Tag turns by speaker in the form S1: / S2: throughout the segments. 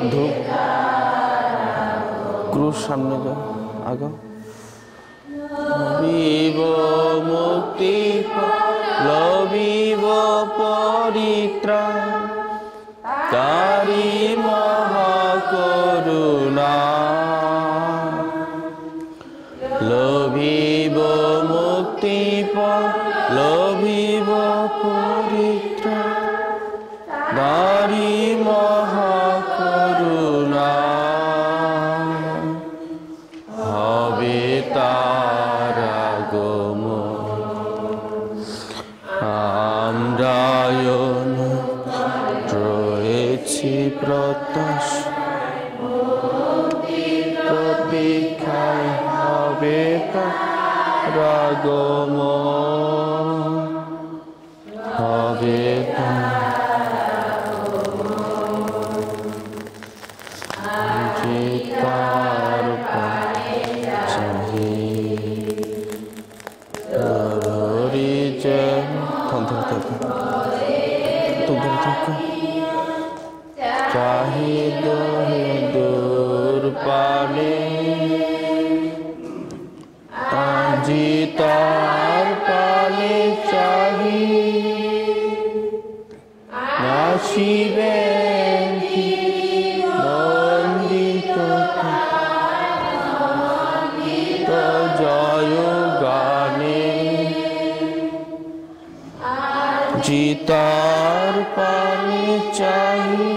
S1: ধূপ ক্রুশ সামনে যাও আগাও লভিব মুক্তি লভিব পরিত্রাণ তারি মহাকরুণা লভিব মুক্তি লভিব পরিত্রাণ তারি মহাকরুণা হবে তার আগমন আমরায়ণ রয়েছি প্রতীক্ষায় হবে তার আগমন হবে তার চাহিদ দূর পানে আজি তার পানে চাহি নাসিবেন নন্দিত জয় গানে জিতার পানে চাহি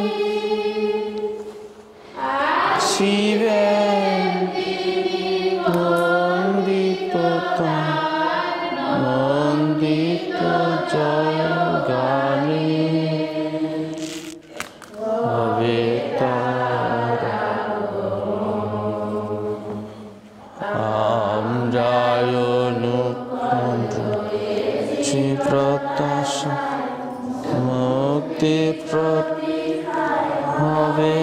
S1: শিবেন নন্দিত নন্দিত জয় গানে হবে তার আমরায়ণুক্ষি প্রত্যাশা মুক্তি হবে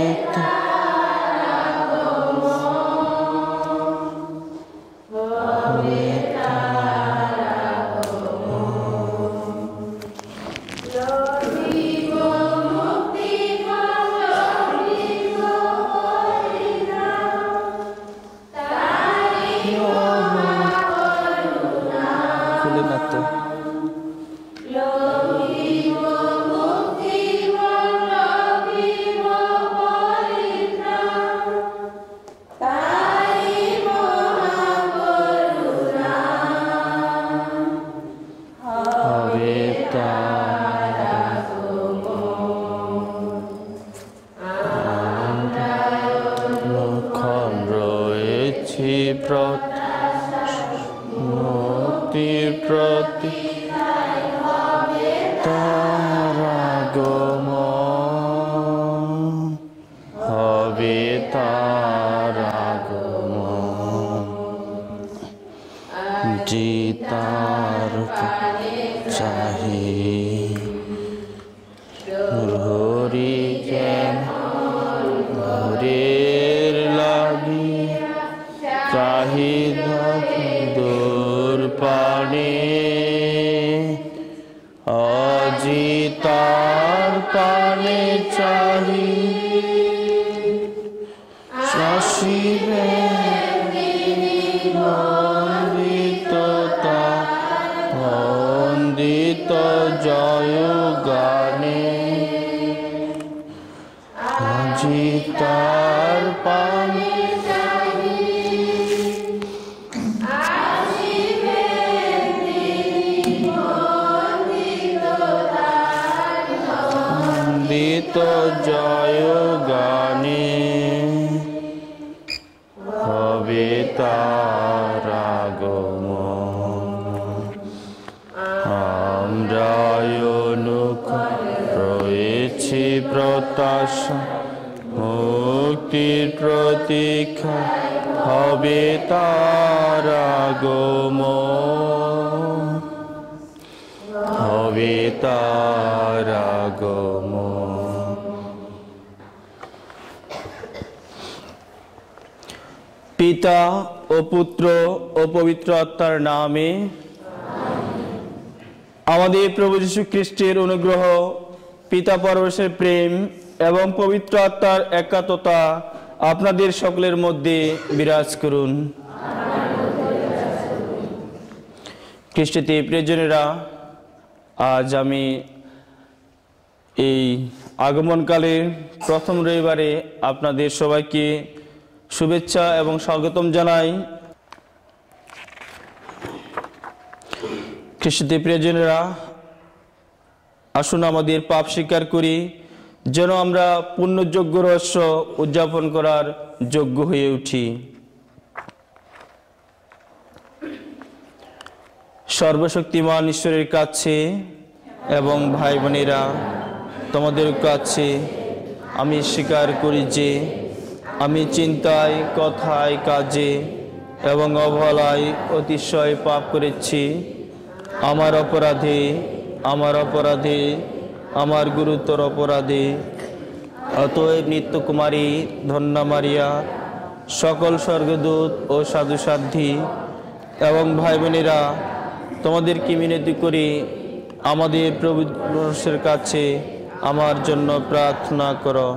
S1: জয় গানে হবে তার আগমন আমরায়ণুক্ষি রয়েছি প্রত্যাশা মুক্তির প্রতীক্ষা হবে তার আগমন হবে তার আগমন পিতা ও পুত্র ও পবিত্র আত্মার নামে আমাদের প্রভু যীশু খ্রিস্টের অনুগ্রহ পিতা পরমেশ্বরের প্রেম এবং পবিত্র আত্মার একাত্মতা আপনাদের সকলের মধ্যে বিরাজ করুন। খ্রিস্টতে প্রিয়জনেরা, আজ আমি এই আগমনকালে প্রথম রবিবারে আপনাদের সবাইকে শুভেচ্ছা এবং স্বাগতম জানাই। খ্রিস্টতে প্রিয়জনেরা, আসুন আমাদের পাপ স্বীকার করি, যেন আমরা পুণ্যযোগ্য রহস্য উদযাপন করার যোগ্য হয়ে উঠি। সর্বশক্তিমান ঈশ্বরের কাছে এবং ভাই বোনেরা, তোমাদের কাছে আমি স্বীকার করি যে আমি চিন্তায়, কথায়, কাজে এবং অবহেলায় অতিশয় পাপ করেছি। আমার অপরাধে, আমার গুরুতর অপরাধে। অতএব নিত্যকুমারী, ধন্যা মারিয়া, সকল স্বর্গদূত ও সাধুসাধ্বী এবং ভাই বোনেরা, তোমাদেরকে মিনতি করি, আমাদের প্রভু মানুষের কাছে আমার জন্য প্রার্থনা করো।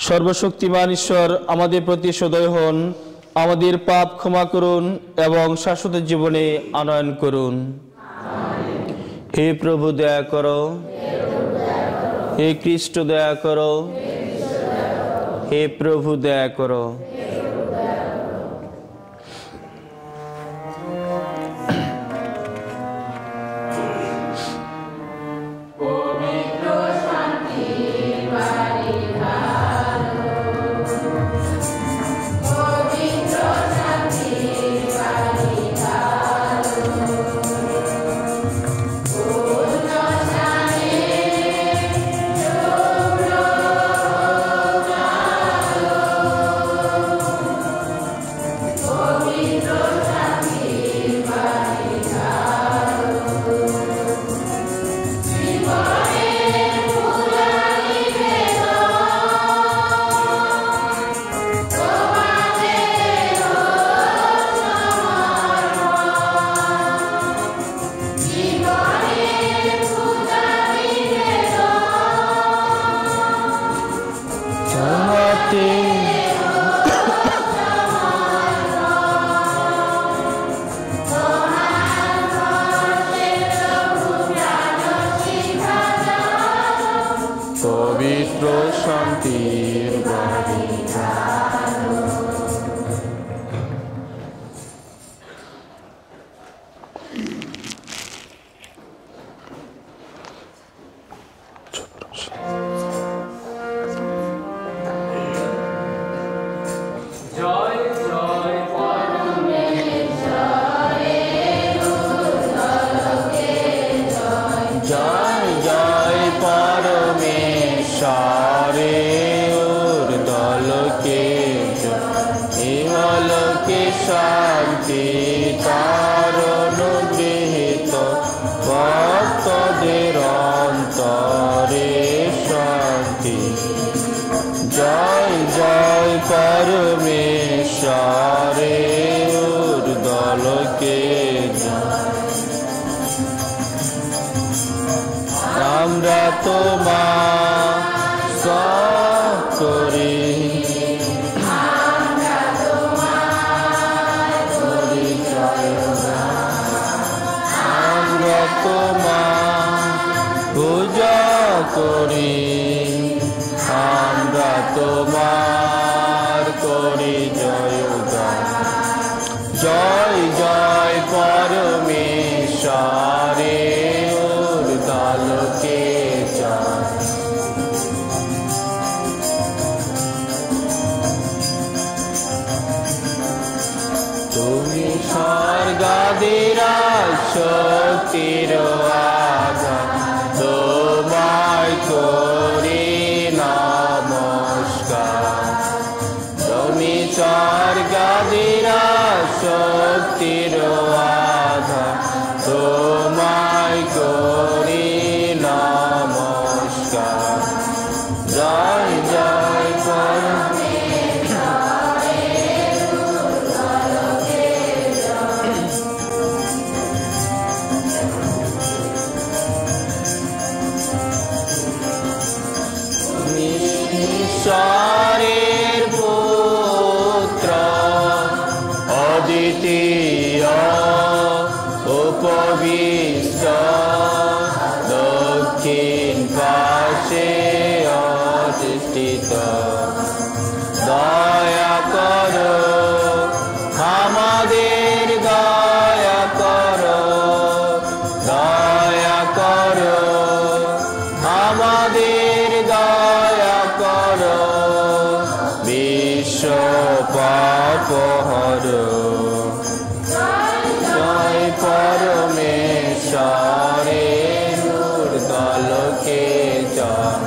S1: সর্বশক্তিমান ঈশ্বর আমাদের প্রতি সদয় হন, আমাদের পাপ ক্ষমা করুন এবং শাশ্বত জীবনে আনয়ন করুন। হে প্রভু দয়া করো, হে খ্রিস্ট দয়া করো, হে প্রভু দয়া করো। পবিত্র শান্তির বাড়ি। শান্তি তার অনুগৃহীত ভক্তদের অন্তরে শান্তি। জয় জয় পরমেশ্বরে ঊর্ধ্বলোকে আমরা তোমার করি। পূজা করি, আমরা তোমার করি জয়গান। জয় জয় পরমেশ্বরে ঊর্ধ্বলোকে জয়। তুমি স্বর্গাদির শক্তির আধার, তোমায় করি নমস্কার। তুমি স্বর্গাদির শক্তির আধার, তোমায় করি নমস্কার। জয় জয় উপবিষ্ট দক্ষিণ পাশে অধিষ্ঠিত। দয়া করো আমাদের, দয়া করো, দয়া করো আমাদের, দয়া করো বিশ্ব পাপহর। জয় পরমেশ্বরের ঊর্ধ্বলোকে জয়।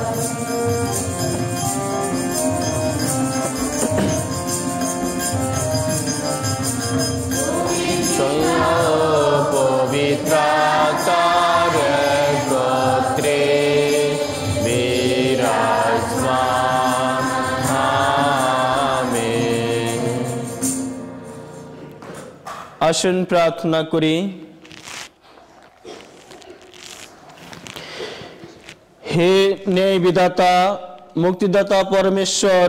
S1: পবিত্রতার গোত্রে বিরাজমান। আমেন। আসুন প্রার্থনা করি। হে ন্যায় বিধাতা, মুক্তিদাতা পরমেশ্বর,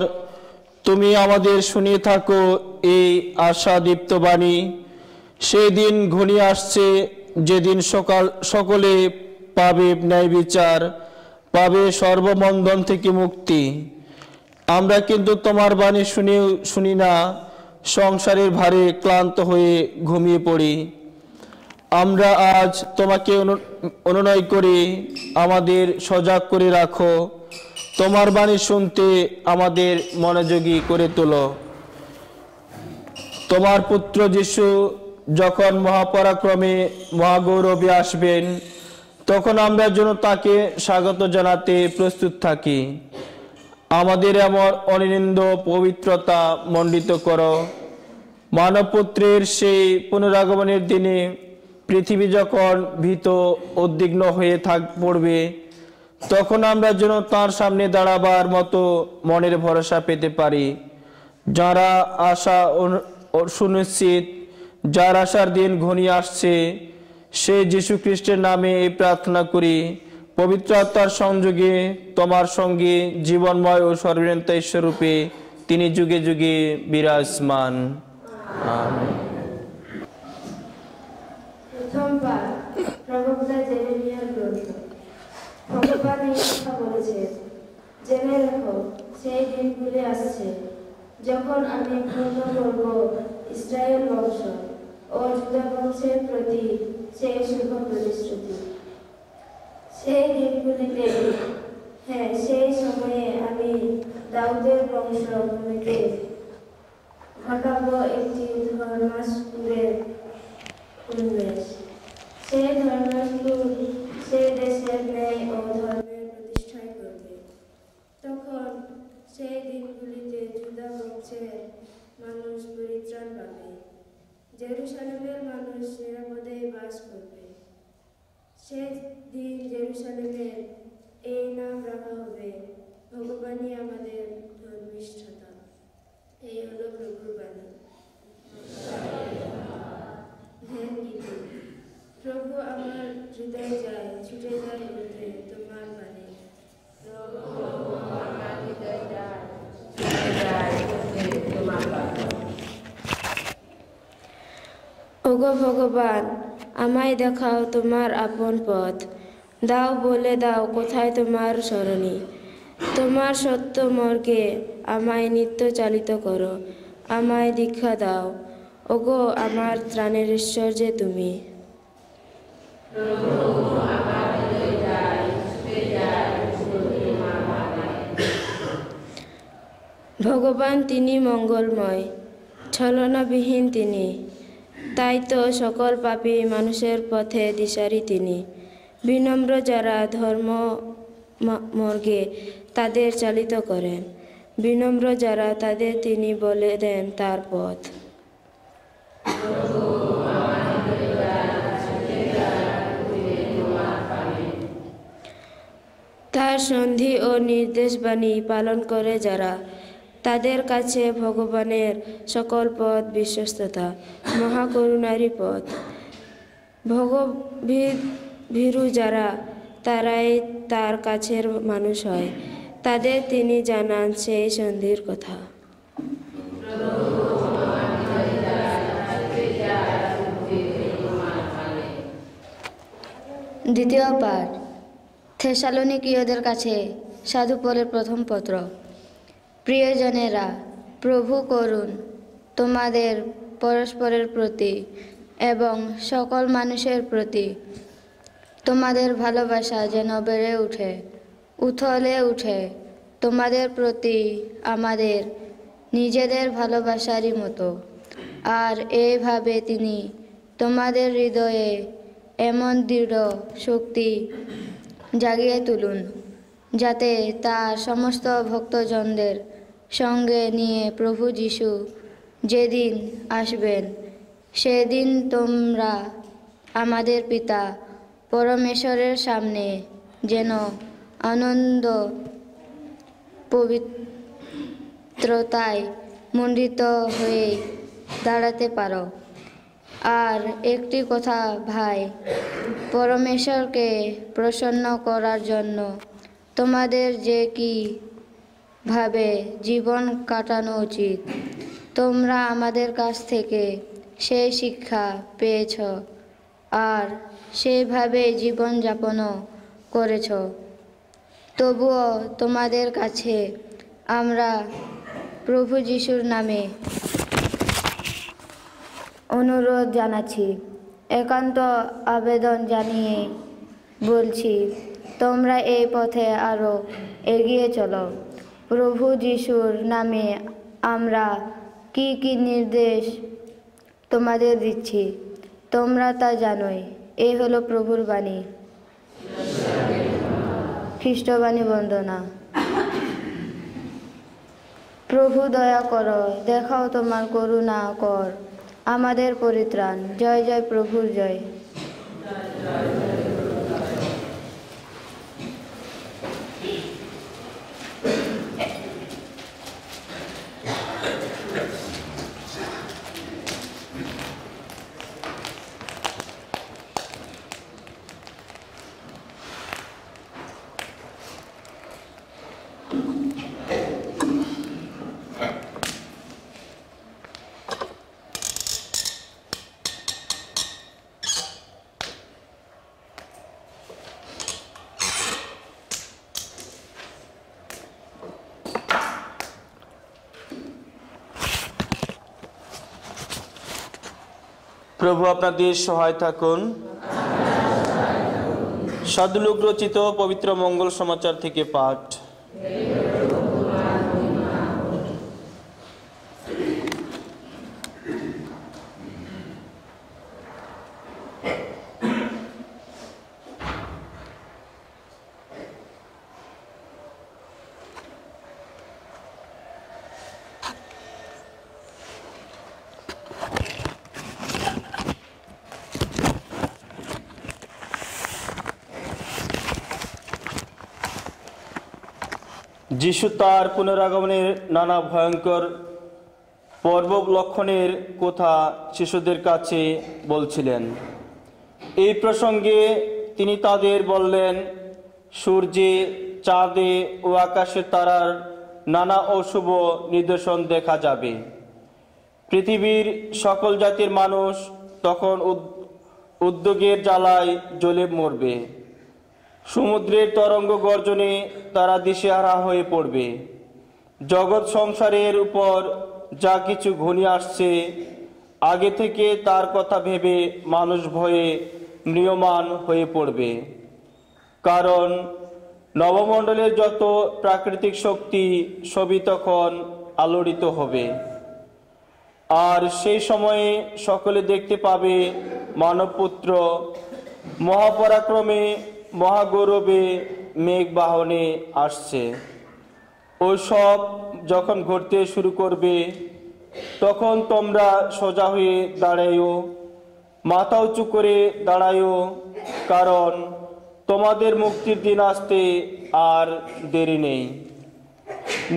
S1: তুমি আমাদের শুনিয়ে থাকো এই আশাদীপ্ত বাণী। সেই দিন ঘনিয়ে আসছে যেদিন সকলে পাবে ন্যায় বিচার, পাবে সর্ববন্ধন থেকে মুক্তি। আমরা কিন্তু তোমার বাণী শুনি না, সংসারের ভারে ক্লান্ত হয়ে ঘুমিয়ে পড়ি। আমরা আজ তোমাকে অনুনয় করি, আমাদের সজাগ করে রাখো। তোমার বাণী শুনতে আমাদের মনোযোগী করে তোলো। তোমার পুত্র যিশু যখন মহাপরাক্রমে মহাগৌরবে আসবেন, তখন আমরা যেন তাকে স্বাগত জানাতে প্রস্তুত থাকি। আমাদের এমন অনিন্দ পবিত্রতা মণ্ডিত করো। মানবপুত্রের সেই পুনরাগমনের দিনে পৃথিবী যখন ভীত উদ্বিগ্ন হয়ে পড়বে, তখন আমরা যেন তার সামনে দাঁড়াবার মতো মনের ভরসা পেতে পারি। যারা আশা সুনিশ্চিত, যার আশার দিন ঘনিয়ে আসছে, সেই যীশু খ্রিস্টের নামে এই প্রার্থনা করি। পবিত্র আত্মার সংযোগে তোমার সঙ্গে জীবনময় ও সর্বনিয়ন্তা ঈশ্বররূপে তিনি যুগে যুগে বিরাজমান। আমেন।
S2: প্রথম পাঠ, প্রবক্তা জেরেমিয়ার গ্রন্থ। ভগবান এই কথা বলেছেন, জেনে রাখো সেই দিনগুলি আসছে যখন আমি পূর্ণ করব ইসরায়েল বংশ ও জুদা বংশের প্রতি সেই শুভ প্রতিশ্রুতি। সেই দিনগুলিতে, হ্যাঁ সেই সময়ে আমি দাউদের বংশভূমিতে ঘটাবো একটি ধর্মাসুরের উন্মেষ। সেই ধর্মাসুর সেই দেশের ন্যায় ও ধর্মের প্রতিষ্ঠা করবে। তখন সেই দিনগুলিতে জুদা বংশের মানুষ পরিত্রাণ পাবে, জেরুসালেমের মানুষ নিরাপদে বাস করবে। সেই দিন জেরুসালেমের এই নাম রাখা হবে, ভগবানই আমাদের ধর্মিষ্ঠতা। এই হলো প্রভুর বাণী। ধ্যান গীতি। প্রভু আমার হৃদয় যায়, ছুটে যায় উঠে তোমার বাণী। ওগো ভগবান, আমায় দেখাও তোমার আপন পথ। দাও বলে দাও কোথায় তোমার সরণি। তোমার সত্য মার্গে আমায় নিত্য চালিত করো। আমায় দীক্ষা দাও, ওগো আমার ত্রাণের ঈশ্বর যে তুমি। ভগবান তিনি মঙ্গলময়, ছলনাবিহীন তিনি। তাই তো সকল পাপী মানুষের পথে দিশারি তিনি। বিনম্র যারা ধর্ম মার্গে তাদের চালিত করেন, বিনম্র যারা তাদের তিনি বলে দেন তার পথ। তার সন্ধি ও নির্দেশবাণী পালন করে যারা, তাদের কাছে ভগবানের সকল পথ বিশ্বস্ততা, মহাকরুণারই পথ। ভীরু যারা, তারাই তার কাছের মানুষ হয়। তাদের তিনি জানান সেই সন্ধির কথা।
S3: দ্বিতীয় পাঠ থেসালোনিকীয়দের কাছে সাধু পৌলের প্রথম পত্র। প্রিয়জনেরা, প্রভু করুণ তোমাদের পরস্পরের প্রতি এবং সকল মানুষের প্রতি তোমাদের ভালোবাসা যেন বেড়ে ওঠে, উথলে উঠে তোমাদের প্রতি আমাদের নিজেদের ভালোবাসারই মতো। আর এইভাবে তিনি তোমাদের হৃদয়ে এমন দৃঢ় শক্তি জাগিয়ে তুলুন, যাতে তার সমস্ত ভক্তজনদের সঙ্গে নিয়ে প্রভু যীশু যেদিন আসবেন, সেদিন তোমরা আমাদের পিতা পরমেশ্বরের সামনে যেন আনন্দ পবিত্রতায় মণ্ডিত হয়ে দাঁড়াতে পারো। আর একটি কথা ভাই, পরমেশ্বরকে প্রসন্ন করার জন্য তোমাদের যে কীভাবে জীবন কাটানো উচিত, তোমরা আমাদের কাছ থেকে সেই শিক্ষা পেয়েছ আর সেইভাবে জীবনযাপনও করেছ। তবুও তোমাদের কাছে আমরা প্রভু যীশুর নামে অনুরোধ জানাচ্ছি, একান্ত আবেদন জানিয়ে বলছি, তোমরা এই পথে আরও এগিয়ে চলো। প্রভু যীশুর নামে আমরা কি কি নির্দেশ তোমাদের দিচ্ছি তোমরা তা জানোই। এই হলো প্রভুর বাণী। খ্রিস্টবাণী বন্দনা। প্রভু দয়া করো, দেখাও তোমার করুণা কর, আমাদের পরিত্রাণ। জয় জয় প্রভুর জয়।
S1: প্রভু আপনাদের সহায় থাকুন। সাধুলোক রচিত পবিত্র মঙ্গল সমাচার থেকে পাঠ। যিশু তার পুনরাগমনের নানা ভয়ঙ্কর পর্ব লক্ষণের কথা শিশুদের কাছে বলছিলেন। এই প্রসঙ্গে তিনি তাদের বললেন, সূর্যে, চাঁদে ও আকাশের তারার নানা অশুভ নিদর্শন দেখা যাবে। পৃথিবীর সকল জাতির মানুষ তখন উদ্যোগের জ্বালায় জ্বলে মরবে। সমুদ্রের তরঙ্গ গর্জনে তারা দিশেহারা হয়ে পড়বে। জগৎ সংসারের উপর যা কিছু ঘনিয়ে আসছে, আগে থেকে তার কথা ভেবে মানুষ ভয়ে ম্রিয়মাণ হয়ে পড়বে। কারণ নবমণ্ডলের যত প্রাকৃতিক শক্তি সবই তখন আলোড়িত হবে। আর সেই সময়ে সকলে দেখতে পাবে মানবপুত্র মহাপরাক্রমে মহাগৌরবে মেঘ বাহনে আসছে। ওই সব যখন ঘটতে শুরু করবে, তখন তোমরা সোজা হয়ে দাঁড়াইও, মাথা উঁচু করে দাঁড়াইও, কারণ তোমাদের মুক্তির দিন আসতে আর দেরি নেই।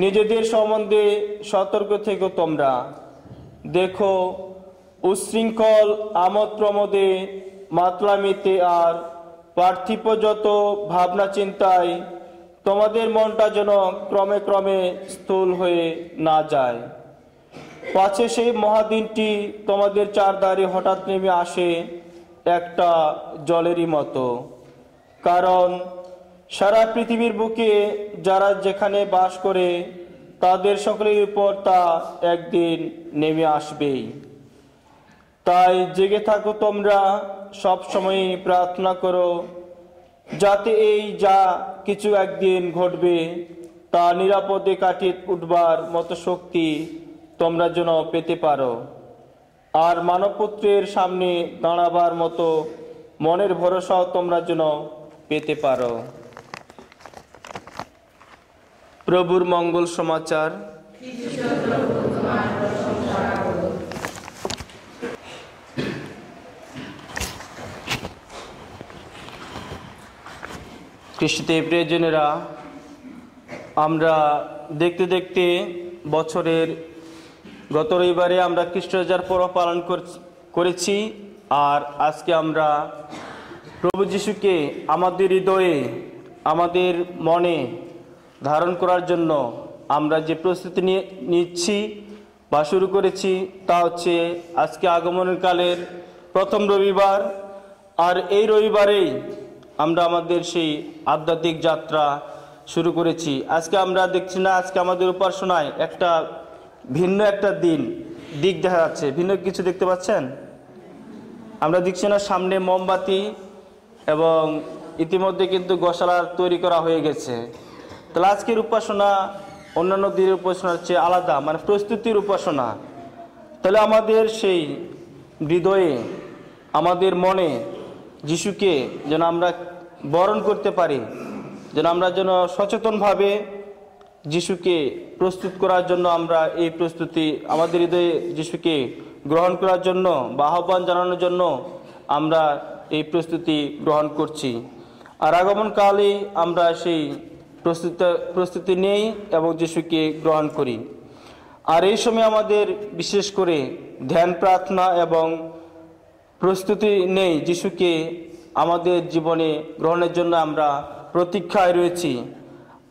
S1: নিজেদের সম্বন্ধে সতর্ক থেকো তোমরা। দেখো, উচ্ছৃঙ্খল আমোদ প্রমোদে, মাতলামিতে আর পার্থিব যত ভাবনা চিন্তায় তোমাদের মনটা যেন ক্রমে ক্রমে স্থূল হয়ে না যায়। পাছে সেই মহাদিনটি তোমাদের চারধারে হঠাৎ নেমে আসে একটা জলেরই মতো, কারণ সারা পৃথিবীর বুকে যারা যেখানে বাস করে তাদের সকলের উপর তা একদিন নেমে আসবেই। তাই জেগে থাকো তোমরা, সব সময় প্রার্থনা করো, যাতে এই যা কিছু একদিন ঘটবে তা নিরাপদে কাটিয়ে উঠবার মতো শক্তি তোমরা যেন পেতে পারো, আর মানবপুত্রের সামনে দাঁড়াবার মতো মনের ভরসাও তোমরা যেন পেতে পারো। প্রভুর মঙ্গল সমাচার। খ্রিস্টে প্রিয়জনেরা, আমরা দেখতে দেখতে বছরের গত রবিবারে আমরা খ্রিস্টজার পর্ব পালন করেছি, আর আজকে আমরা প্রভু যিশুকে আমাদের হৃদয়ে, আমাদের মনে ধারণ করার জন্য আমরা যে প্রস্তুতি নিচ্ছি বা শুরু করেছি তা হচ্ছে আজকে আগমনের কালের প্রথম রবিবার। আর এই রবিবারেই আমরা আমাদের সেই আধ্যাত্মিক যাত্রা শুরু করেছি। আজকে আমরা দেখছি না, আজকে আমাদের উপাসনায় একটা ভিন্ন একটা দিক দেখা যাচ্ছে। ভিন্ন কিছু দেখতে পাচ্ছেন? আমরা দেখছি না সামনে মোমবাতি, এবং ইতিমধ্যে কিন্তু গোশালা তৈরি করা হয়ে গেছে। তাহলে আজকের উপাসনা অন্যান্য দিনের উপাসনার চেয়ে আলাদা, মানে প্রস্তুতির উপাসনা। তাহলে আমাদের সেই হৃদয়ে, আমাদের মনে যিশুকে যেন আমরা বরণ করতে পারি, যেন আমরা যেন সচেতনভাবে যিশুকে প্রস্তুত করার জন্য আমরা এই প্রস্তুতি, আমাদের হৃদয়ে যিশুকে গ্রহণ করার জন্য বা আহ্বান জানানোর জন্য আমরা এই প্রস্তুতি গ্রহণ করছি। আর আগমনকালে আমরা সেই প্রস্তুতি নেই এবং যিশুকে গ্রহণ করি। আর এই সময় আমাদের বিশেষ করে ধ্যান, প্রার্থনা এবং প্রস্তুতি নেই যিশুকে আমাদের জীবনে গ্রহণের জন্য আমরা প্রতীক্ষায় রয়েছি।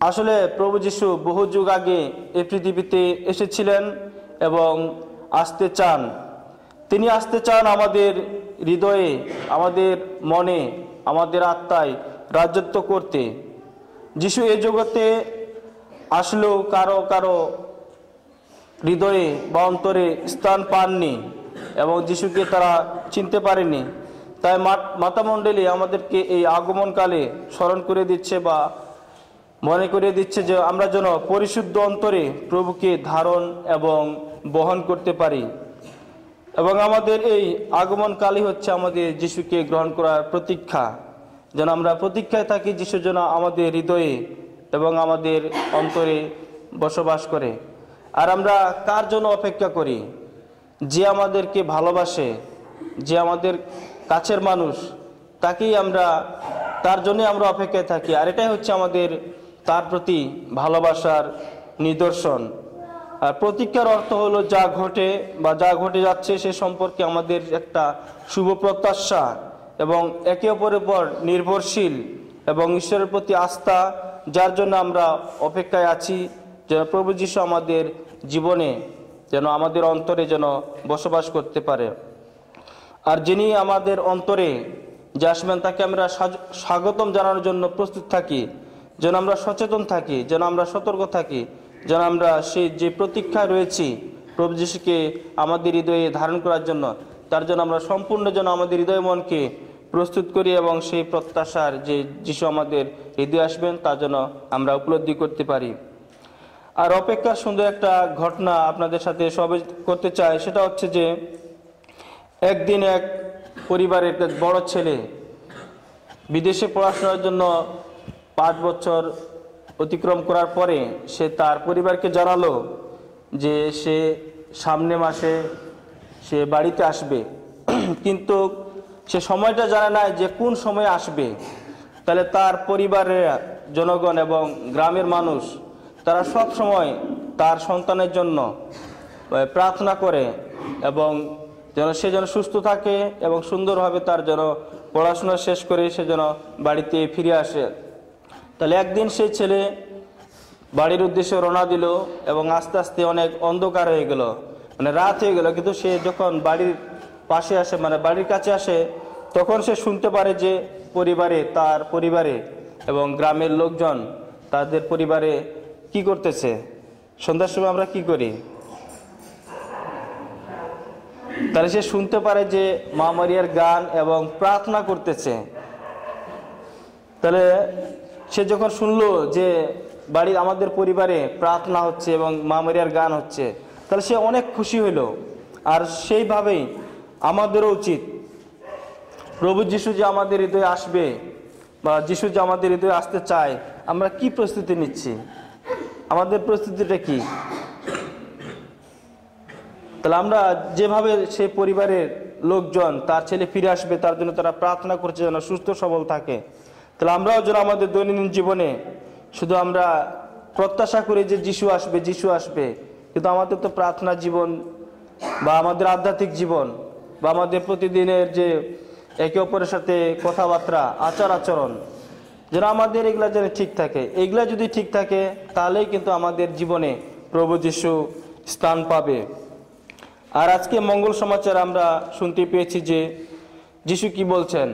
S1: আসলে প্রভু যিশু বহু যুগ আগে এই পৃথিবীতে এসেছিলেন এবং আসতে চান। তিনি আসতে চান আমাদের হৃদয়ে, আমাদের মনে, আমাদের আত্মায় রাজত্ব করতে। যিশু এই জগতে আসলেও কারো কারো হৃদয়ে বা অন্তরে স্থান পাননি এবং যিশুকে তারা চিনতে পারেনি। তাই মাতামণ্ডলী আমাদেরকে এই আগমনকালে স্মরণ করে দিচ্ছে বা মনে করিয়ে দিচ্ছে যে আমরা যেন পরিশুদ্ধ অন্তরে প্রভুকে ধারণ এবং বহন করতে পারি। এবং আমাদের এই আগমনকালই হচ্ছে আমাদের যিশুকে গ্রহণ করার প্রতীক্ষা। যেন আমরা প্রতীক্ষায় থাকি যিশু যেন আমাদের হৃদয়ে এবং আমাদের অন্তরে বসবাস করে। আর আমরা কার জন্য অপেক্ষা করি? যে আমাদেরকে ভালোবাসে, যে আমাদের কাছের মানুষ, তাকেই আমরা, তার জন্যই আমরা অপেক্ষায় থাকি। আর এটাই হচ্ছে আমাদের তার প্রতি ভালোবাসার নিদর্শন। আর প্রতীক্ষার অর্থ হলো যা ঘটে বা যা ঘটে যাচ্ছে সে সম্পর্কে আমাদের একটা শুভ প্রত্যাশা এবং একে অপরের উপর নির্ভরশীল এবং ঈশ্বরের প্রতি আস্থা, যার জন্য আমরা অপেক্ষায় আছি যেন প্রভু যিশু আমাদের জীবনে, যেন আমাদের অন্তরে যেন বসবাস করতে পারে। আর যিনি আমাদের অন্তরে যে আসবেন তাকে আমরা স্বাগতম জানানোর জন্য প্রস্তুত থাকি, যেন আমরা সচেতন থাকি, যেন আমরা সতর্ক থাকি, যেন আমরা সেই যে প্রতীক্ষায় রয়েছি প্রভু যিশুকে আমাদের হৃদয়ে ধারণ করার জন্য, তার জন্য আমরা সম্পূর্ণ যেন আমাদের হৃদয় মনকে প্রস্তুত করি এবং সেই প্রত্যাশার যে যিশু আমাদের হৃদয়ে আসবেন তা যেন আমরা উপলব্ধি করতে পারি। আর অপেক্ষার সুন্দর একটা ঘটনা আপনাদের সাথে সবে করতে চাই। সেটা হচ্ছে যে একদিন এক পরিবারের একটা বড় ছেলে বিদেশে পড়াশোনার জন্য 5 বছর অতিক্রম করার পরে সে তার পরিবারকে জানালো যে সে সামনে মাসে সে বাড়িতে আসবে, কিন্তু সে সময়টা জানে না যে কোন সময় আসবে। তাহলে তার পরিবারের জনগণ এবং গ্রামের মানুষ তারা সব সময় তার সন্তানের জন্য প্রার্থনা করে এবং যেন সে যেন সুস্থ থাকে এবং সুন্দরভাবে তার যেন পড়াশোনা শেষ করে সে যেন বাড়িতে ফিরে আসে। তাহলে একদিন সেই ছেলে বাড়ির উদ্দেশ্যে রওনা দিল এবং আস্তে আস্তে অনেক অন্ধকার হয়ে গেল, মানে রাত হয়ে গেল। কিন্তু সে যখন বাড়ির পাশে আসে, মানে বাড়ির কাছে আসে, তখন সে শুনতে পারে যে তার পরিবারে এবং গ্রামের লোকজন তাদের পরিবারে কি করতেছে। সন্ধ্যার সময় আমরা কি করি? তাহলে সে শুনতে পারে যে মা মারিয়ার গান এবং প্রার্থনা করতেছে। তাহলে সে যখন শুনলো যে বাড়ির আমাদের পরিবারে প্রার্থনা হচ্ছে এবং মা মারিয়ার গান হচ্ছে, তাহলে সে অনেক খুশি হইল। আর সেইভাবেই আমাদেরও উচিত, প্রভু যিশু যে আমাদের হৃদয়ে আসবে বা যিশু যে আমাদের হৃদয়ে আসতে চায়, আমরা কি প্রস্তুতি নিচ্ছি? আমাদের প্রস্তুতিটা কি? তাহলে আমরা যেভাবে সেই পরিবারের লোকজন তার ছেলে ফিরে আসবে তার জন্য তারা প্রার্থনা করছে যেন সুস্থ সবল থাকে, তাহলে আমরাও যেন আমাদের দৈনন্দিন জীবনে শুধু আমরা প্রত্যাশা করি যে যিশু আসবে, কিন্তু আমাদের তো প্রার্থনা জীবন বা আমাদের আধ্যাত্মিক জীবন বা আমাদের প্রতিদিনের যে একে অপরের সাথে কথাবার্তা, আচরণ যেন আমাদের এগুলা যেন ঠিক থাকে। এগুলা যদি ঠিক থাকে তাহলেই কিন্তু আমাদের জীবনে প্রভু যিশু স্থান পাবে। আর আজকে মঙ্গল সমাচার আমরা শুনতে পেয়েছি যে যিশু কি বলছেন,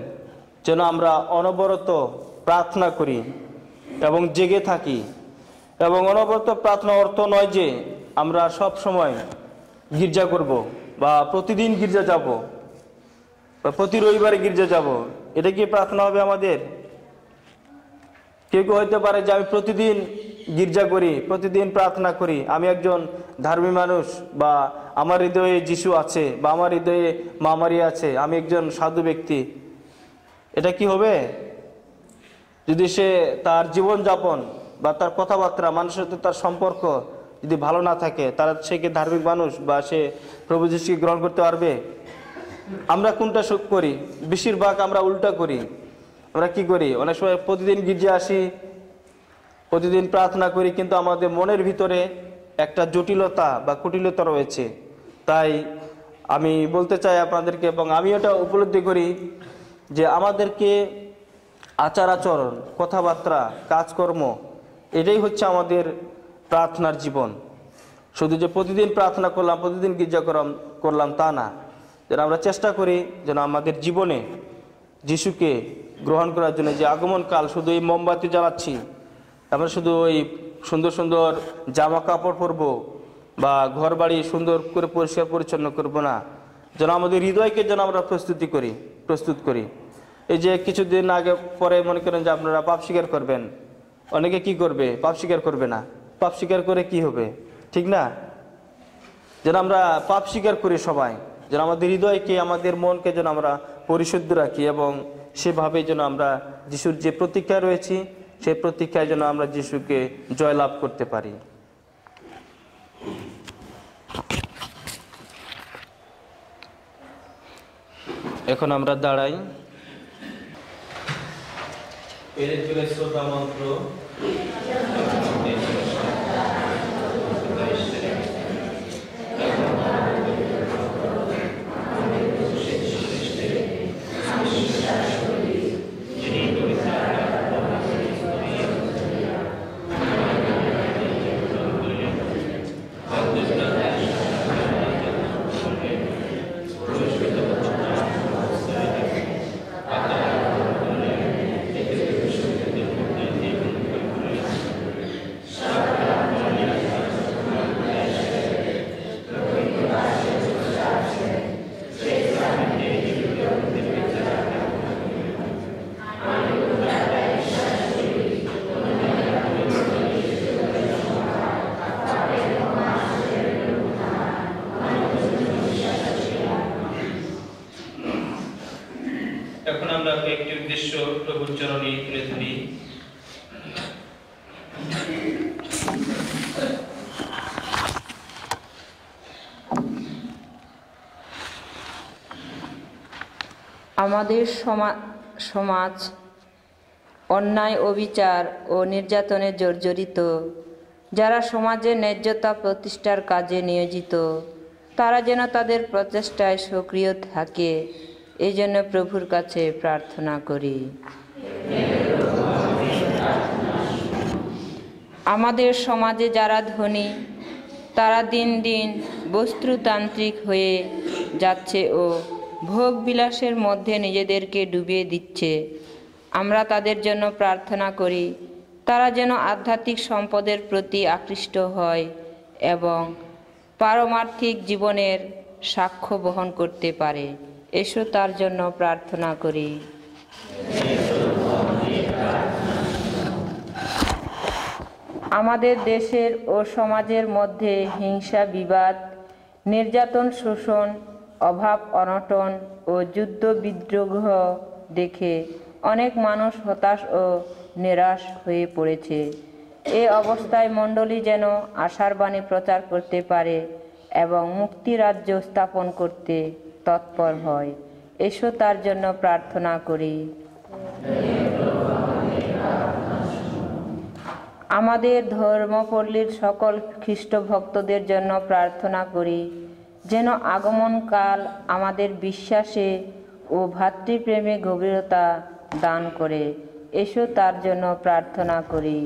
S1: যেন আমরা অনবরত প্রার্থনা করি এবং জেগে থাকি। এবং অনবরত প্রার্থনা অর্থ নয় যে আমরা সব সময় গির্জা করব বা প্রতিদিন গির্জা যাব বা প্রতি রবিবারে গির্জা যাব। এটা কি প্রার্থনা হবে আমাদের? কেউ কেউ হইতে পারে যে আমি প্রতিদিন গির্জা করি, প্রতিদিন প্রার্থনা করি, আমি একজন ধার্মী মানুষ, বা আমার হৃদয়ে যিশু আছে, বা আমার হৃদয়ে মা মারিয়া আছে, আমি একজন সাধু ব্যক্তি। এটা কি হবে? যদি সে তার জীবনযাপন বা তার কথাবার্তা, মানুষের সাথে তার সম্পর্ক যদি ভালো না থাকে, তারা সে কি ধার্মিক মানুষ বা সে প্রভু যিশুকে গ্রহণ করতে পারবে? আমরা কোনটা করি? বেশিরভাগ আমরা উল্টা করি। আমরা কি করি? অনেক সময় প্রতিদিন গির্জা আসি, প্রতিদিন প্রার্থনা করি, কিন্তু আমাদের মনের ভিতরে একটা জটিলতা বা কুটিলতা রয়েছে। তাই আমি বলতে চাই আপনাদেরকে, এবং আমি এটা উপলব্ধি করি যে আমাদেরকে আচার-আচরণ, কথাবার্তা, কাজকর্ম, এটাই হচ্ছে আমাদের প্রার্থনার জীবন। শুধু যে প্রতিদিন প্রার্থনা করলাম, প্রতিদিন গির্জা করলাম তা না। যেন আমরা চেষ্টা করি যেন আমাদের জীবনে যিশুকে গ্রহণ করার জন্য যে আগমনকাল, শুধু এই মোমবাতি জ্বালাচ্ছি, আমরা শুধু ওই সুন্দর সুন্দর জামা কাপড় পরবো বা ঘর বাড়ি সুন্দর করে পরিষ্কার পরিচ্ছন্ন করবো না, যেন আমাদের হৃদয়কে যেন আমরা প্রস্তুত করি। এই যে কিছুদিন আগে পরে মনে করেন যে আপনারা পাপ স্বীকার করবেন, অনেকে কি করবে? পাপ স্বীকার করবে না। পাপ স্বীকার করে কি হবে? ঠিক না? যেন আমরা পাপ স্বীকার করি সবাই, যেন আমাদের হৃদয়কে, আমাদের মনকে যেন আমরা পরিশুদ্ধ রাখি, এবং সেভাবে যেন আমরা যিশুর যে প্রতীক্ষায় রয়েছি সেই প্রতীক্ষায় যেন আমরা যিশুকে জয়লাভ করতে পারি। এখন আমরা দাঁড়াই। শ্রদ্ধা মন্ত্র। এখন আমরা কয়েকটি উদ্দেশ্য প্রভুর চরণে তুলে ধরি।
S4: আমাদের সমাজ অন্যায়, অবিচার ও নির্যাতনে জর্জরিত। যারা সমাজে ন্যায্যতা প্রতিষ্ঠার কাজে নিয়োজিত, তারা যেন তাদের প্রচেষ্টায় সক্রিয় থাকে, এই জন্য প্রভুর কাছে প্রার্থনা করি। আমাদের সমাজে যারা ধনী, তারা দিন দিন বস্তুতান্ত্রিক হয়ে যাচ্ছে ও ভোগ বিলাসের মধ্যে নিজেদেরকে ডুবিয়ে দিচ্ছে। আমরা তাদের জন্য প্রার্থনা করি তারা যেন আধ্যাত্মিক সম্পদের প্রতি আকৃষ্ট হয় এবং পারমার্থিক জীবনের সাক্ষ্য বহন করতে পারে। এসো তার জন্য প্রার্থনা করি। আমাদের দেশের ও সমাজের মধ্যে হিংসা, বিবাদ, নির্যাতন, শোষণ, অভাব, অনটন ও যুদ্ধ বিদ্রোহ দেখে অনেক মানুষ হতাশ ও নিরাশ হয়ে পড়েছে। এ অবস্থায় মণ্ডলী যেন আশার বাণী প্রচার করতে পারে এবং মুক্তি রাজ্য স্থাপন করতে তৎপর হয়। এসো তার জন্য প্রার্থনা করি। আমাদের ধর্মপল্লীর সকল খ্রিস্ট ভক্তদের জন্য প্রার্থনা করি যেন আগমনকাল আমাদের বিশ্বাসে ও ভাতৃপ্রেমে গভীরতা দান করে। এসো তার জন্য প্রার্থনা করি।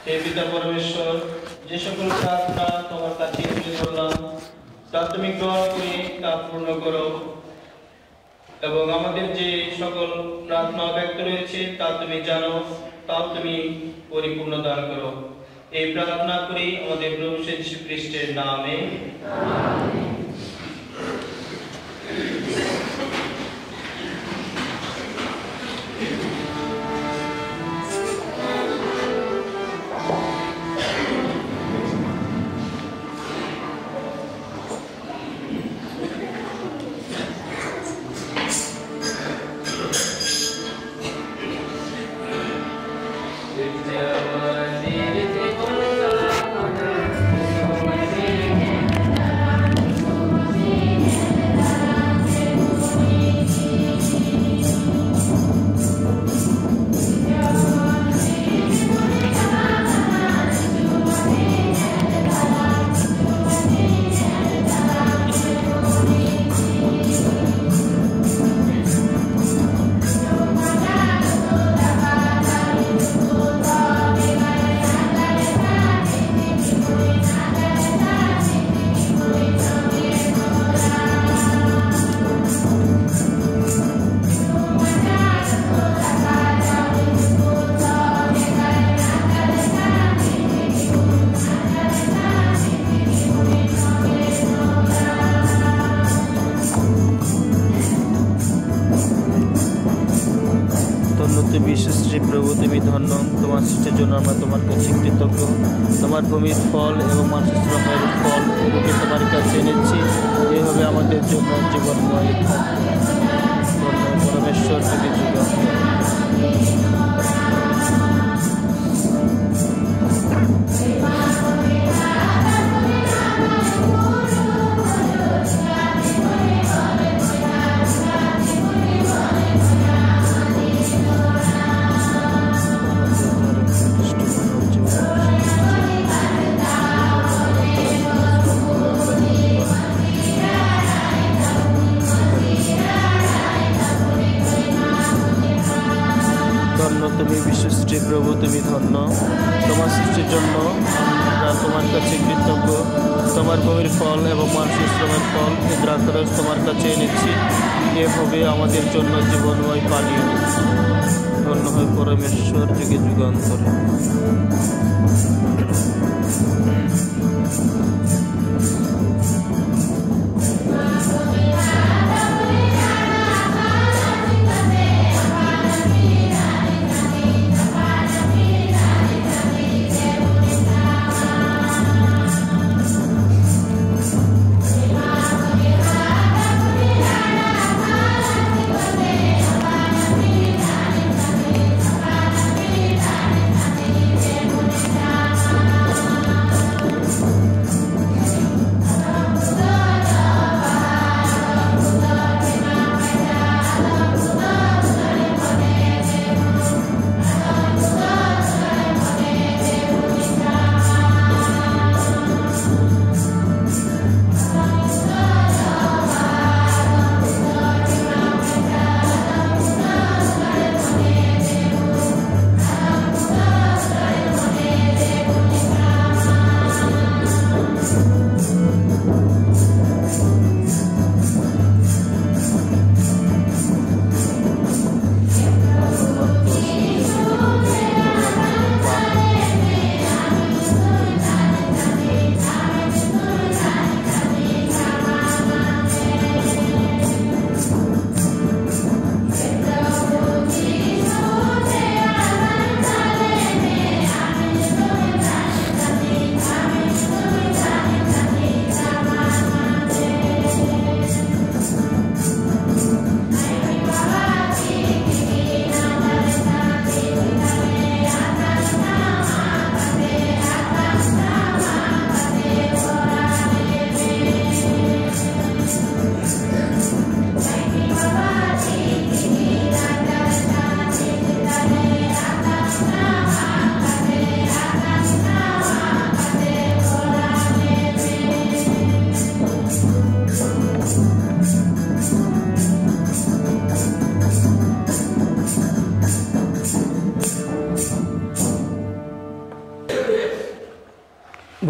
S1: হে পিতা পরমেশ্বর, যে সকল প্রার্থনা তোমার কাছে তুলে ধরলাম তা তুমি গ্রহণ করে তা পূর্ণ করো এবং আমাদের যে সকল প্রার্থনা ব্যক্ত রয়েছে তা তুমি জানো, তাও তুমি পরিপূর্ণ দান করো। এই প্রার্থনা করি আমাদের প্রভু যীশু খ্রিস্টের নামে। প্রভু তুমি ধন্য, তোমার সৃষ্টির জন্য আমরা তোমার কাছে কৃতজ্ঞ। তোমার ভূমির ফল এবং মানুষের শ্রমের ফল এগুলোকে তোমার কাছে এনেছি, এইভাবে আমাদের জন্য জীবনময় পরমেশ্বর তুমি যুগ। তুমি বিশ্বসৃষ্টি প্রভু তুমি ধন্য, তোমার সৃষ্টির জন্য আমরা তোমার কাছে কৃতজ্ঞ। তোমার ভূমির ফল এবং মানুষের শ্রমের ফল দ্রাক্ষারস তোমার কাছে এনেছি, এভাবে আমাদের জন্য জীবনময় পানীয়। ধন্য হয় পরমেশ্বর যুগে যুগান্তরে।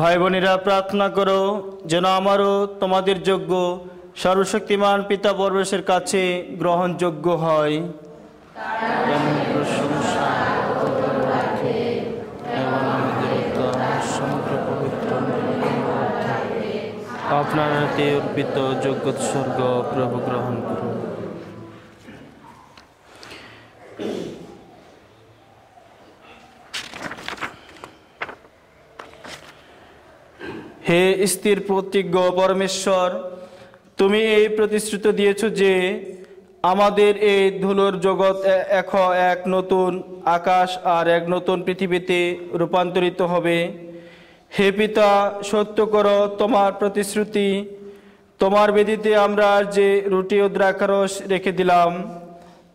S1: ভাই বোনেরা, প্রার্থনা করো যেন আমারও তোমাদের যোগ্য সর্বশক্তিমান পিতা পরমেশ্বরের কাছে গ্রহণযোগ্য হয়। প্রশংসা এবং সমগ্র পবিত্র আপনার হাতে অর্পিত যোগ্য স্বর্গ প্রভু গ্রহণ করুন। হে স্থির প্রতিজ্ঞ পরমেশ্বর, তুমি এই প্রতিশ্রুতি দিয়েছ যে আমাদের এই ধুলোর জগৎ এক নতুন আকাশ আর এক নতুন পৃথিবীতে রূপান্তরিত হবে। হে পিতা, সত্য করো তোমার প্রতিশ্রুতি। তোমার বেদিতে আমরা যে রুটি ও দ্রাক্ষারস রেখে দিলাম,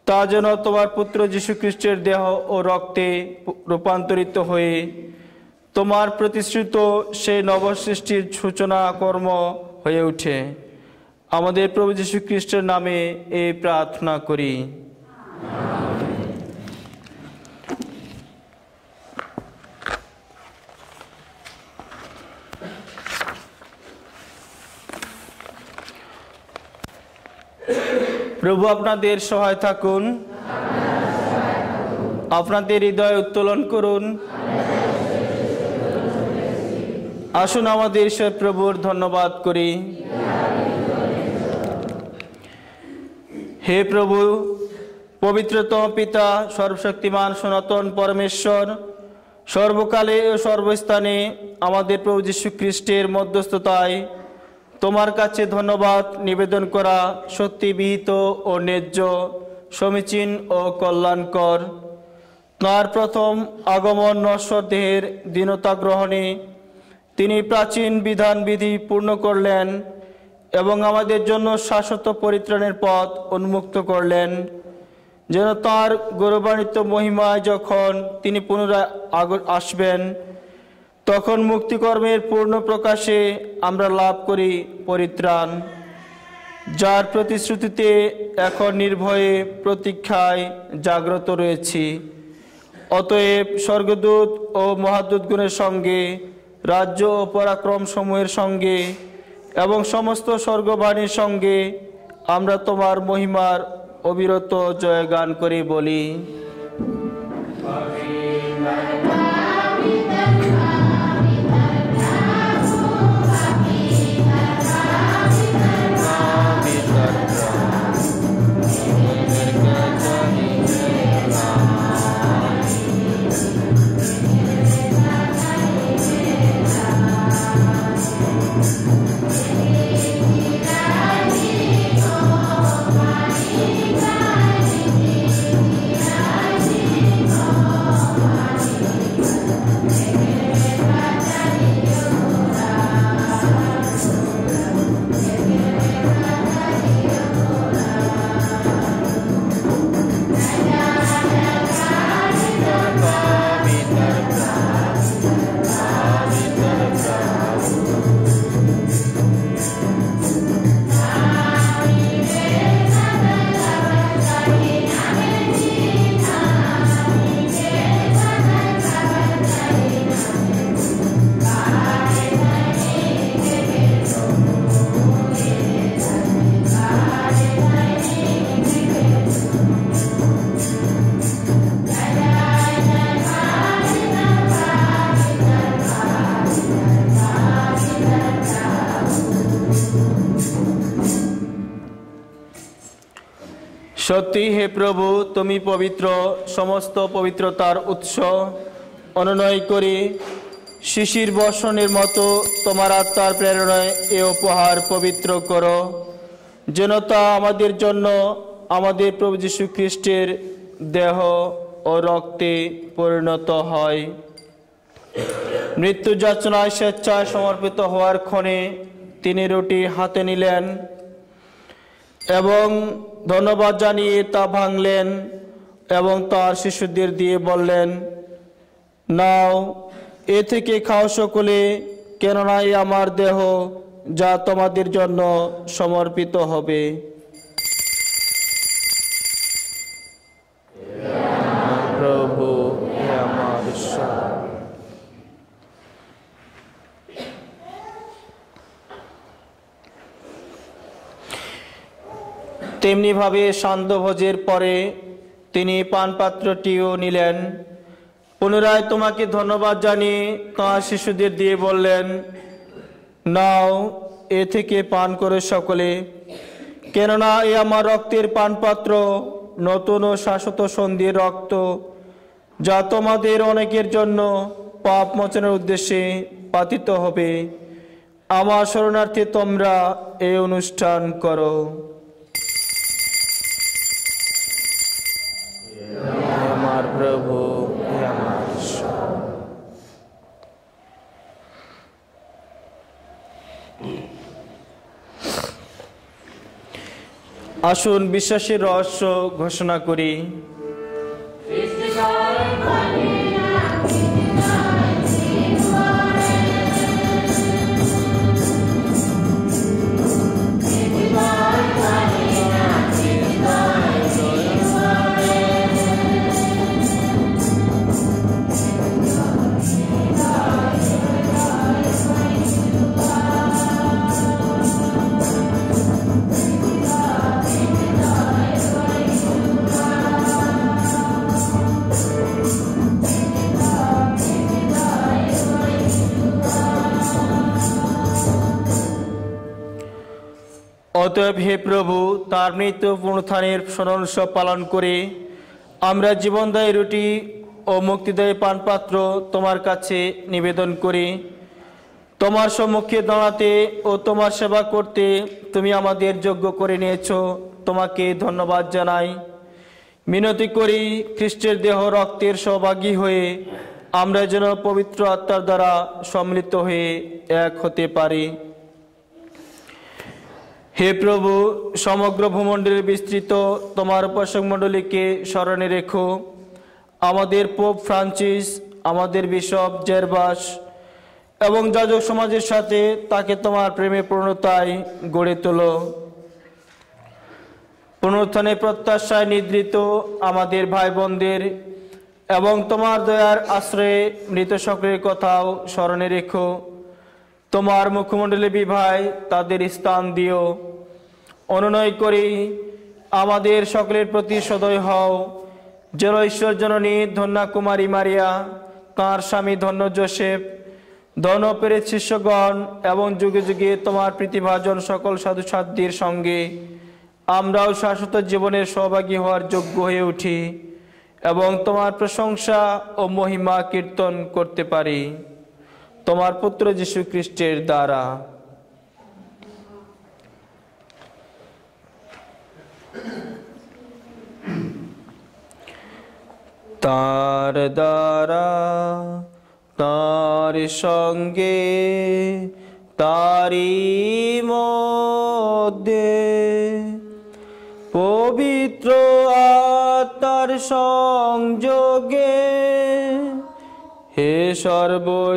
S1: তা যেন তোমার পুত্র যীশু খ্রিস্টের দেহ ও রক্তে রূপান্তরিত হয়ে তোমার প্রতিশ্রুত সেই নবসৃষ্টির সূচনা কর্ম হয়ে ওঠে। আমাদের প্রভু যীশু খ্রিস্টের নামে এই প্রার্থনা করি। প্রভু আপনাদের সহায় থাকুন, আপনাদের হৃদয় উত্তোলন করুন। আসুন আমাদের ঈশ্বর প্রভুর ধন্যবাদ করি। হে প্রভু, পবিত্রতম পিতা, সর্বশক্তিমান সনাতন পরমেশ্বর, সর্বকালে ও সর্বস্থানে আমাদের প্রভু যীশু খ্রিস্টের মধ্যস্থতায় তোমার কাছে ধন্যবাদ নিবেদন করা সত্যি বিহিত ও ন্যায্য, সমীচীন ও কল্যাণকর। তাঁর প্রথম আগমন নশ্বর দেহের দীনতা গ্রহণে তিনি প্রাচীন বিধান বিধি পূর্ণ করলেন এবং আমাদের জন্য শাশ্বত পরিত্রাণের পথ উন্মুক্ত করলেন, যেন তাঁর গৌরবান্বিত মহিমায় যখন তিনি পুনরায় আসবেন, তখন মুক্তিকর্মের পূর্ণ প্রকাশে আমরা লাভ করি পরিত্রাণ, যার প্রতিশ্রুতিতে এখন নির্ভয়ে প্রতীক্ষায় জাগ্রত রয়েছি। অতএব স্বর্গদূত ও মহাদূতগণের সঙ্গে, রাজ্য ও পরাক্রম সমূহের সঙ্গে এবং সমস্ত স্বর্গবাণীর সঙ্গে আমরা তোমার মহিমার অবিরত জয়গান করে বলি। সত্যি হে প্রভু, তুমি পবিত্র, সমস্ত পবিত্রতার উৎস। অনুনয় করি শিশির বর্ষণের মতো তোমার আত্মার প্রেরণায় এ উপহার পবিত্র করো, যেন তা আমাদের জন্য আমাদের প্রভু যীশু খ্রিস্টের দেহ ও রক্তে পরিণত হয়। মৃত্যু যাচনায় স্বেচ্ছায় সমর্পিত হওয়ার ক্ষণে তিনি রুটি হাতে নিলেন এবং ধন্যবাদ জানিয়ে তা ভাঙলেন এবং তার শিশুদের দিয়ে বললেন, নাও, এ থেকে খাও সকলে, কেননা এ আমার দেহ, যা তোমাদের জন্য সমর্পিত হবে। প্রভু হে আমার ঈশ্বর। তেমনিভাবে সান্ধ্যভোজের পরে তিনি পানপাত্রটিও নিলেন, পুনরায় তোমাকে ধন্যবাদ জানিয়ে তাঁর শিশুদের দিয়ে বললেন, নাও, এ থেকে পান করে সকলে, কেননা এ আমার রক্তের পানপাত্র, নতুন ও শাশ্বত সন্ধির রক্ত, যা তোমাদের অনেকের জন্য পাপ মোচনের উদ্দেশ্যে পাতিত হবে। আমার শরণার্থে তোমরা এই অনুষ্ঠান করো। আমার প্রভু, আমার ঈশ্বর। আসুন বিশ্বাসের রহস্য ঘোষণা করি। অতএব হে প্রভু, তার মৃত্যু পুনরুত্থানের স্মরণ উৎসব পালন করে আমরা জীবনদায়ী রুটি ও মুক্তিদায়ী পানপাত্র তোমার কাছে নিবেদন করি। তোমার সম্মুখে দাঁড়াতে ও তোমার সেবা করতে তুমি আমাদের যোগ্য করে নিয়েছ, তোমাকে ধন্যবাদ জানাই। মিনতি করি, খ্রিস্টের দেহ রক্তের সহভাগী হয়ে আমরা যেন পবিত্র আত্মার দ্বারা সম্মিলিত হয়ে এক হতে পারি। হে প্রভু, সমগ্র ভূমণ্ডলের বিস্তৃত তোমার উপাসক মণ্ডলীকে স্মরণে রেখো। আমাদের পোপ ফ্রান্সিস, আমাদের বিশপ জেরবাস এবং যাজক সমাজের সাথে তাকে তোমার প্রেমে পূর্ণতায় গড়ে তোলো। পুনরুত্থানের প্রত্যাশায় নিদ্রিত আমাদের ভাই বোনদের এবং তোমার দয়ার আশ্রয়ে মৃত সকলের কথাও স্মরণে রেখো। তোমার মুখমণ্ডলে বিভায় তাদের স্থান দিও। অনুনয় করি, আমাদের সকলের প্রতি সদয় হও, যেন ঈশ্বর জননী ধন্যা কুমারী মারিয়া, তাঁর স্বামী ধন্য যোসেফ, ধন্য পেরেত শিষ্যগণ এবং যুগে যুগে তোমার প্রীতিভাজন সকল সাধু সাধ্যের সঙ্গে আমরাও শাশ্বত জীবনের সহভাগী হওয়ার যোগ্য হয়ে উঠি এবং তোমার প্রশংসা ও মহিমা কীর্তন করতে পারি, তোমার পুত্র যীশু খ্রিস্টের দ্বারা। তার দ্বারা, তার সঙ্গে, তারি মধ্যে পবিত্র আত্মার সংযোগে হে সর্বশক্তিমান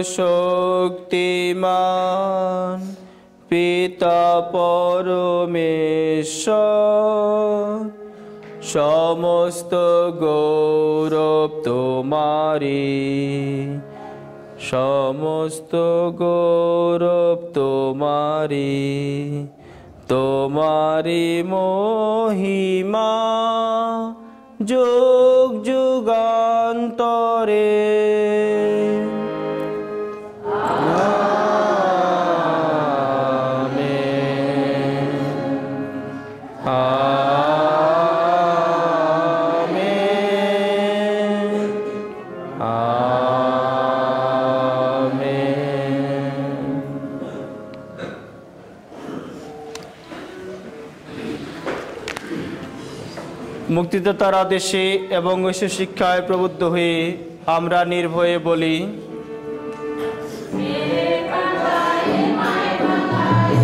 S1: পিতা পরমেশ্বর, সমস্ত গৌরব তোমারি, সমস্ত গৌরব তোমারি, তোমারি মহিমা যুগ যুগান্তরে। মুক্তিদাতার আদেশে এবং ঐশ্ব শিক্ষায় প্রবুদ্ধ হয়ে আমরা নির্ভয়ে বলি, মেরে কান্তায় মায় বাঙায়,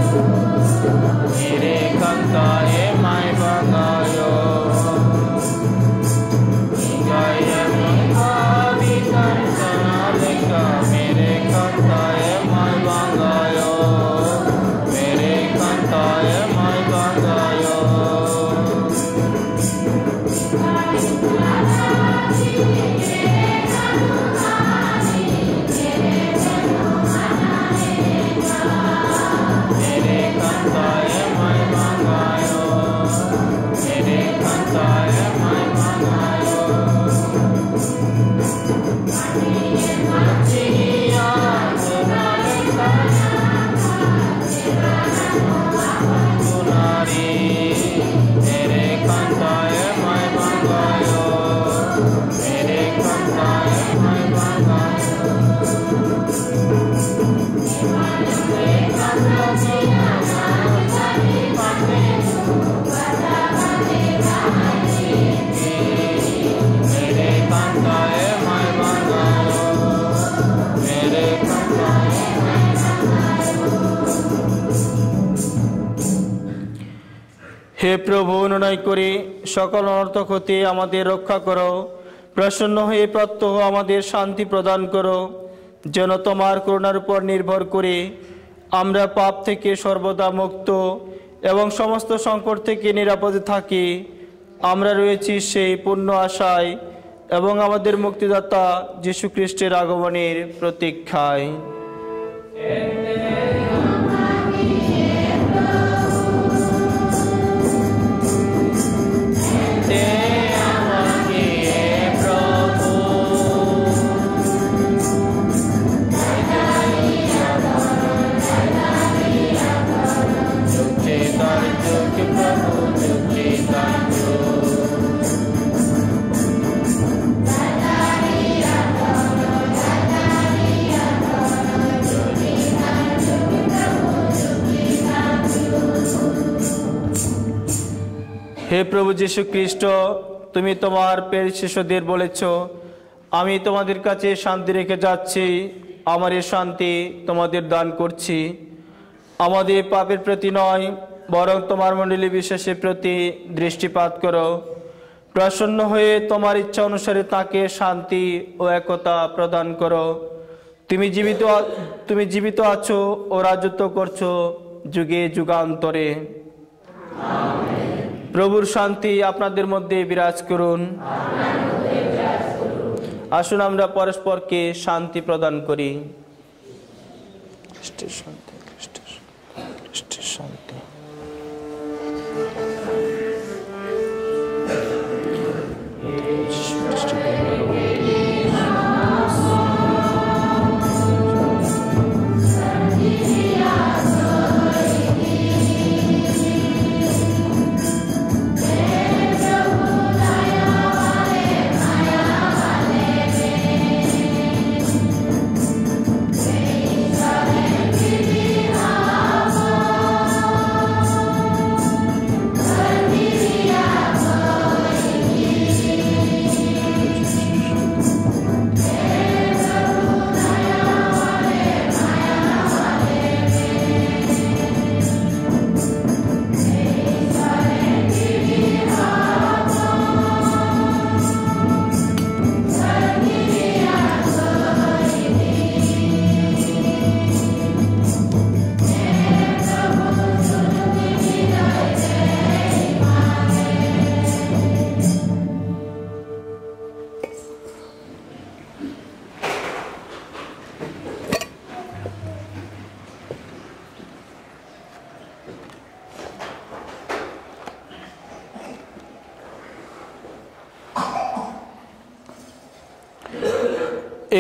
S1: মেরে কান্তায় মায় বাঙায়, মেরে কান্তায় মায় বাঙায়। হে প্রভু, অনুনয় করি সকল অনর্থক হতে আমাদের রক্ষা করো। প্রসন্ন হয়ে প্রত্যহ আমাদের শান্তি প্রদান করো, যেন তোমার করুণার উপর নির্ভর করে আমরা পাপ থেকে সর্বদা মুক্ত এবং সমস্ত সংকট থেকে নিরাপদে থাকি। আমরা রয়েছি সেই পূর্ণ আশায় এবং আমাদের মুক্তিদাতা যীশু খ্রিস্টের আগমনের প্রতীক্ষায়। হে প্রভু যীশু খ্রিস্ট, তুমি তোমার প্রিয় শিষ্যদের বলেছ, আমি তোমাদের কাছে শান্তি রেখে যাচ্ছি, আমার এই শান্তি তোমাদের দান করছি। আমাদের পাপের প্রতি নয়, বরং তোমার মণ্ডলী বিশ্বাসের প্রতি দৃষ্টিপাত করো। প্রসন্ন হয়ে তোমার ইচ্ছা অনুসারে তাকে শান্তি ও একতা প্রদান করো। তুমি জীবিত আছো ও রাজত্ব করছো যুগে যুগান্তরে। প্রভুর শান্তি আপনাদের মধ্যে বিরাজ করুন। আসুন আমরা পরস্পরকে শান্তি প্রদান করি। খ্রিস্টের শান্তি, খ্রিস্টের শান্তি।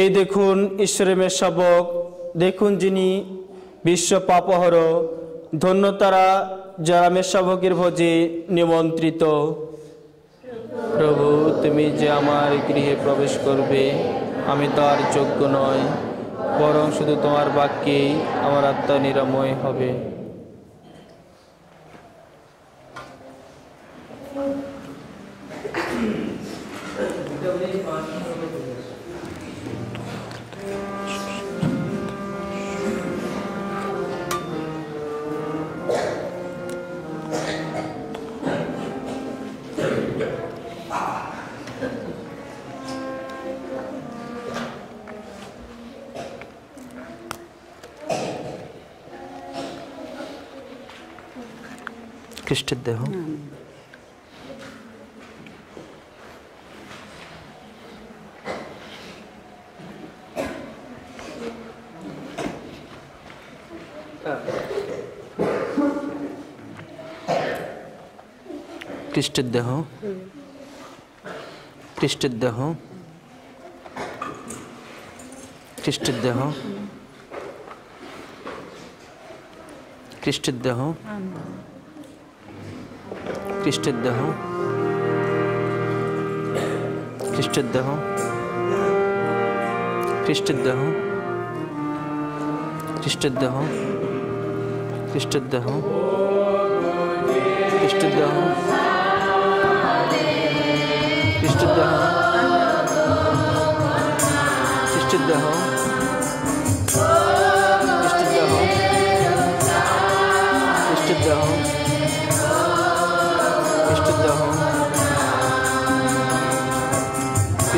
S1: এই দেখুন ঈশ্বরের মেষশাবক, দেখুন যিনি বিশ্ব পাপহর। ধন্য তারা যারা মেষশাবকের ভোজে নিমন্ত্রিত। প্রভু, তুমি যে আমার গৃহে প্রবেশ করবে, আমি তার যোগ্য নয়, বরং শুধু তোমার বাক্যেই আমার আত্মা নিরাময় হবে। খ্রিস্টের দেহ। খ্রিস্টের দেহ, খ্রিস্টের দেহ, খ্রিস্টের দেহ, খ্রিস্টের দেহ, খ্রিস্টের দেহ, খ্রিস্টের দেহ, খ্রিস্টের দেহ, খ্রিস্টের দেহ, খ্রিস্টের দেহ, খ্রিস্টের দেহ, খ্রিস্টের দেহ, খ্রিস্টের দেহ, খ্রিস্টের দেহ, খ্রিস্টের দেহ,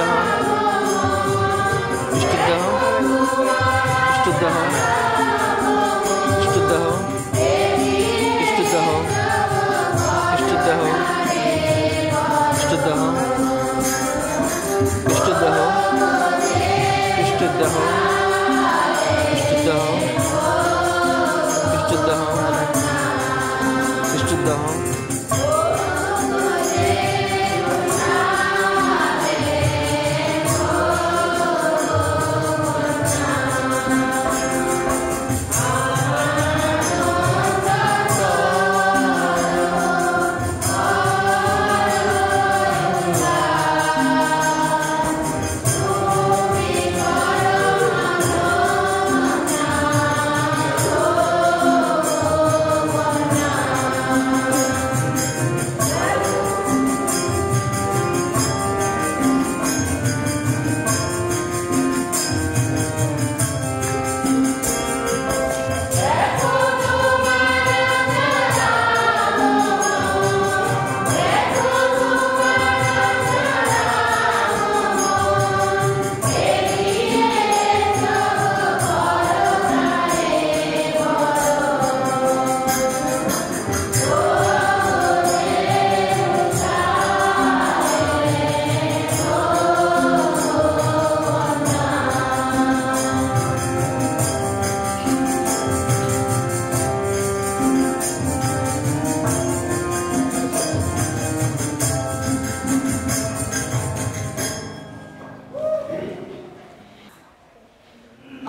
S1: দেহ, মিষ্টি দেহ, মিষ্টি দেহ, মিষ্টি দেহ, মিষ্টি দেহ, মিষ্টি দেহ, মিষ্টি দেহ, মিষ্টি দেহ, মিষ্টি দেহ, মিষ্টি দেহ, মিষ্টি দেহ, মিষ্টি দেহ।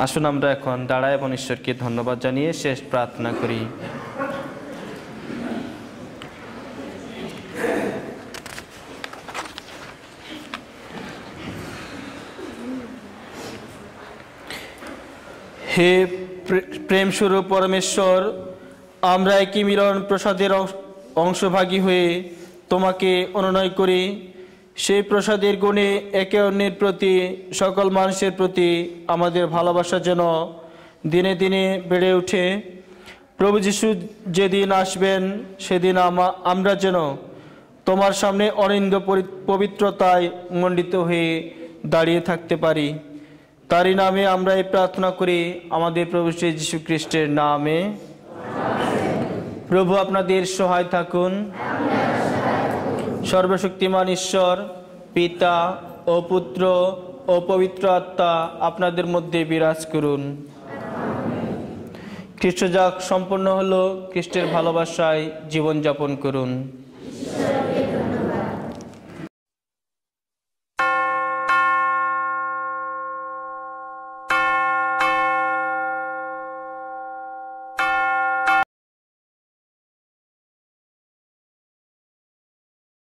S1: আসুন আমরা এখন দাঁড়ায় এবং ঈশ্বরকে ধন্যবাদ জানিয়ে শেষ প্রার্থনা করি। হে প্রেমস্বরূপ পরমেশ্বর, আমরা একই মিলন প্রসাদের অংশভাগী হয়ে তোমাকে অনুনয় করি। সেই প্রসাদের গুণে একে অন্যের প্রতি, সকল মানুষের প্রতি আমাদের ভালোবাসা যেন দিনে দিনে বেড়ে ওঠে। প্রভু যিশু যেদিন আসবেন সেদিন আমরা যেন তোমার সামনে অনিন্দ্য পবিত্রতায় মণ্ডিত হয়ে দাঁড়িয়ে থাকতে পারি। তারই নামে আমরা এই প্রার্থনা করি, আমাদের প্রভু শ্রী যীশু খ্রিস্টের নামে। প্রভু আপনাদের সহায় থাকুন। সর্বশক্তিমান ঈশ্বর পিতা ও পুত্র ও পবিত্র আত্মা আপনাদের মধ্যে বিরাজ করুন। খ্রিস্ট যাগ সম্পন্ন হলো, খ্রিস্টের ভালোবাসায় জীবনযাপন করুন।